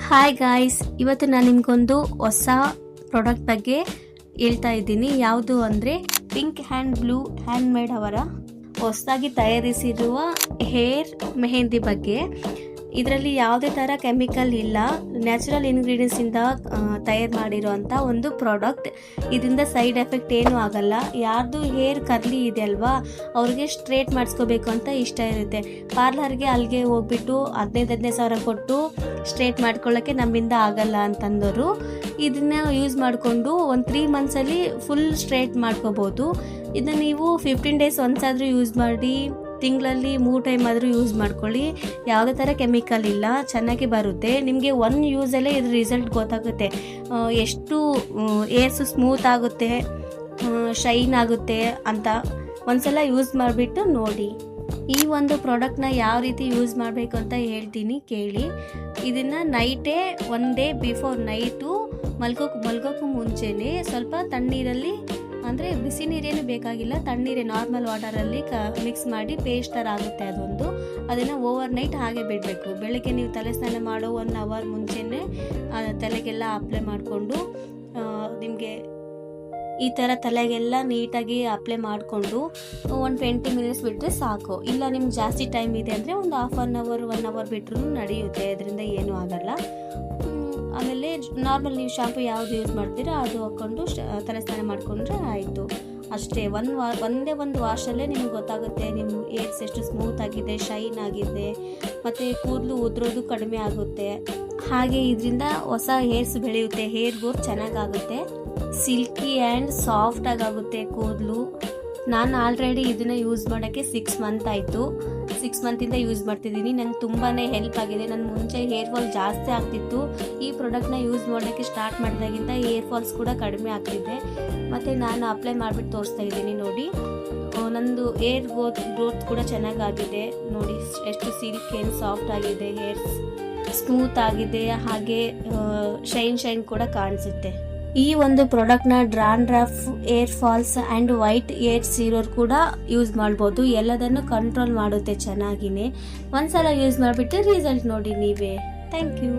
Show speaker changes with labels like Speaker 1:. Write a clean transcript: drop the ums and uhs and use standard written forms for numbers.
Speaker 1: Hi guys, ಇವತ್ತು ನಾನು ನಿಮಗೊಂದು ಹೊಸ ಪ್ರಾಡಕ್ಟ್ ಬಗ್ಗೆ ಹೇಳ್ತಾ ಇದ್ದೀನಿ. ಯಾವುದು ಅಂದರೆ pink hand blue hand made ಅವರ ಹೊಸದಾಗಿ ತಯಾರಿಸಿರುವ ಹೇರ್ ಮೆಹಂದಿ ಬಗ್ಗೆ. ಇದರಲ್ಲಿ ಯಾವುದೇ ಥರ ಕೆಮಿಕಲ್ ಇಲ್ಲ, ನ್ಯಾಚುರಲ್ ಇಂಗ್ರೀಡಿಯೆಂಟ್ಸಿಂದ ತಯಾರು ಮಾಡಿರೋವಂಥ ಒಂದು ಪ್ರಾಡಕ್ಟ್. ಇದರಿಂದ ಸೈಡ್ ಎಫೆಕ್ಟ್ ಏನೂ ಆಗಲ್ಲ. ಯಾರ್ದು ಹೇರ್ ಕರ್ಲಿ ಇದೆ ಅಲ್ವಾ, ಅವ್ರಿಗೆ ಸ್ಟ್ರೇಟ್ ಮಾಡಿಸ್ಕೋಬೇಕು ಅಂತ ಇಷ್ಟ ಇರುತ್ತೆ. ಪಾರ್ಲರ್ಗೆ ಅಲ್ಲಿಗೆ ಹೋಗ್ಬಿಟ್ಟು 15,000 ಕೊಟ್ಟು ಸ್ಟ್ರೇಟ್ ಮಾಡ್ಕೊಳ್ಳೋಕ್ಕೆ ನಮ್ಮಿಂದ ಆಗಲ್ಲ ಅಂತಂದವರು ಇದನ್ನ ಯೂಸ್ ಮಾಡಿಕೊಂಡು ಒಂದು 3 ಮಂತ್ಸಲ್ಲಿ ಫುಲ್ ಸ್ಟ್ರೇಟ್ ಮಾಡ್ಕೋಬೋದು. ಇದನ್ನ ನೀವು 15 ಡೇಸ್ ಒಂದ್ಸಾದರೂ ಯೂಸ್ ಮಾಡಿ, ತಿಂಗಳಲ್ಲಿ 3 ಟೈಮ್ ಆದರೂ ಯೂಸ್ ಮಾಡ್ಕೊಳ್ಳಿ. ಯಾವುದೇ ಥರ ಕೆಮಿಕಲ್ ಇಲ್ಲ, ಚೆನ್ನಾಗಿ ಬರುತ್ತೆ. ನಿಮಗೆ ಒನ್ ಯೂಸಲ್ಲೇ ಇದ್ರ ರಿಸಲ್ಟ್ ಗೊತ್ತಾಗುತ್ತೆ. ಎಷ್ಟು ಏರ್ಸು ಸ್ಮೂತ್ ಆಗುತ್ತೆ, ಶೈನ್ ಆಗುತ್ತೆ ಅಂತ ಒಂದ್ಸಲ ಯೂಸ್ ಮಾಡಿಬಿಟ್ಟು ನೋಡಿ. ಈ ಒಂದು ಪ್ರಾಡಕ್ಟ್ನ ಯಾವ ರೀತಿ ಯೂಸ್ ಮಾಡಬೇಕು ಅಂತ ಹೇಳ್ತೀನಿ ಕೇಳಿ. ಇದನ್ನು ನೈಟೇ 1 ಡೇ ಬಿಫೋರ್ ನೈಟು ಮಲ್ಗೋಕ್ಕೂ ಮುಂಚೆನೇ ಸ್ವಲ್ಪ ತಣ್ಣೀರಲ್ಲಿ, ಅಂದರೆ ಬಿಸಿ ನೀರೇನು ಬೇಕಾಗಿಲ್ಲ, ತಣ್ಣೀರೇ ನಾರ್ಮಲ್ ವಾಟರಲ್ಲಿ ಮಿಕ್ಸ್ ಮಾಡಿ ಪೇಸ್ಟ್ ಥರ ಆಗುತ್ತೆ ಅದೊಂದು. ಅದನ್ನು ಓವರ್ ನೈಟ್ ಹಾಗೆ ಬಿಡಬೇಕು. ಬೆಳಗ್ಗೆ ನೀವು ತಲೆ ಸ್ನಾನ ಮಾಡೋ 1 ಅವರ್ ಮುಂಚೆನೇ ತಲೆಗೆಲ್ಲ ಅಪ್ಲೈ ಮಾಡಿಕೊಂಡು, ನಿಮಗೆ ಈ ಥರ ತಲೆಗೆಲ್ಲ ನೀಟಾಗಿ ಅಪ್ಲೈ ಮಾಡಿಕೊಂಡು ಒಂದು 20 ಮಿನಿಟ್ಸ್ ಬಿಟ್ಟರೆ ಸಾಕು. ಇಲ್ಲ ನಿಮ್ಗೆ ಜಾಸ್ತಿ ಟೈಮ್ ಇದೆ ಅಂದರೆ ಒಂದು ಹಾಫ್ ಆನ್ ಅವರ್ 1 ಅವರ್ ಬಿಟ್ಟರು ನಡೆಯುತ್ತೆ, ಅದರಿಂದ ಏನೂ ಆಗಲ್ಲ. ಆಮೇಲೆ ನಾರ್ಮಲ್ ನೀವು ಶಾಂಪು ಯಾವುದು ಯೂಸ್ ಮಾಡ್ತೀರೋ ಅದು ಹಾಕ್ಕೊಂಡು ತಲೆ ಸ್ನಾನ ಮಾಡಿಕೊಂಡ್ರೆ ಆಯಿತು. ಅಷ್ಟೇ. ಒಂದೇ ಒಂದು ವಾಶಲ್ಲೇ ನಿಮ್ಗೆ ಗೊತ್ತಾಗುತ್ತೆ ನಿಮ್ಮ ಏರ್ಸ್ ಎಷ್ಟು ಸ್ಮೂತ್ ಆಗಿದೆ, ಶೈನ್ ಆಗಿದೆ, ಮತ್ತು ಕೂದಲು ಉದುರೋದು ಕಡಿಮೆ ಆಗುತ್ತೆ. ಹಾಗೆ ಇದರಿಂದ ಹೊಸ ಹೇರ್ಸ್ ಬೆಳೆಯುತ್ತೆ, ಹೇರ್ ಗ್ರೋತ್ ಚೆನ್ನಾಗಾಗುತ್ತೆ, ಸಿಲ್ಕಿ ಆ್ಯಂಡ್ ಸಾಫ್ಟ್ ಆಗುತ್ತೆ ಕೂದಲು. ನಾನು ಆಲ್ರೆಡಿ ಇದನ್ನು ಯೂಸ್ ಮಾಡೋಕ್ಕೆ 6 ಮಂತ್ ಆಯಿತು. 6 ಮಂತಿಂದ ಯೂಸ್ ಮಾಡ್ತಿದ್ದೀನಿ. ನಂಗೆ ತುಂಬಾ ಹೆಲ್ಪ್ ಆಗಿದೆ. ನನ್ನ ಮುಂಚೆ ಹೇರ್ ಫಾಲ್ ಜಾಸ್ತಿ ಆಗ್ತಿತ್ತು. ಈ ಪ್ರಾಡಕ್ಟ್ನ ಯೂಸ್ ಮಾಡೋಕ್ಕೆ ಸ್ಟಾರ್ಟ್ ಮಾಡಿದಾಗಿಂದ ಹೇರ್ ಫಾಲ್ಸ್ ಕೂಡ ಕಡಿಮೆ ಆಗ್ತಿದೆ. ಮತ್ತು ನಾನು ಅಪ್ಲೈ ಮಾಡಿಬಿಟ್ಟು ತೋರಿಸ್ತಾ ಇದ್ದೀನಿ ನೋಡಿ. ನಂದು ಹೇರ್ ಗ್ರೋತ್ ಕೂಡ ಚೆನ್ನಾಗಾಗಿದೆ ನೋಡಿ. ಎಷ್ಟು ಸಿಲ್ಕ್ ಆ್ಯಂಡ್ ಸಾಫ್ಟ್ ಆಗಿದೆ, ಹೇರ್ಸ್ ಸ್ಮೂತ್ ಆಗಿದೆ, ಹಾಗೆ ಶೈನ್ ಕೂಡ ಕಾಣಿಸುತ್ತೆ. ಈ ಒಂದು ಪ್ರಾಡಕ್ಟ್ನ ಡ್ರಾಂಡ್ರಫ್, ಏರ್ ಫಾಲ್ಸ್ ಆ್ಯಂಡ್ ವೈಟ್ ಏರ್ಸ್ ಇರೋರು ಕೂಡ ಯೂಸ್ ಮಾಡ್ಬೋದು. ಎಲ್ಲದನ್ನು ಕಂಟ್ರೋಲ್ ಮಾಡುತ್ತೆ ಚೆನ್ನಾಗಿನೇ. ಒಂದ್ಸಲ ಯೂಸ್ ಮಾಡಿಬಿಟ್ಟು ರಿಸಲ್ಟ್ ನೋಡಿ ನೀವೇ. Thank you.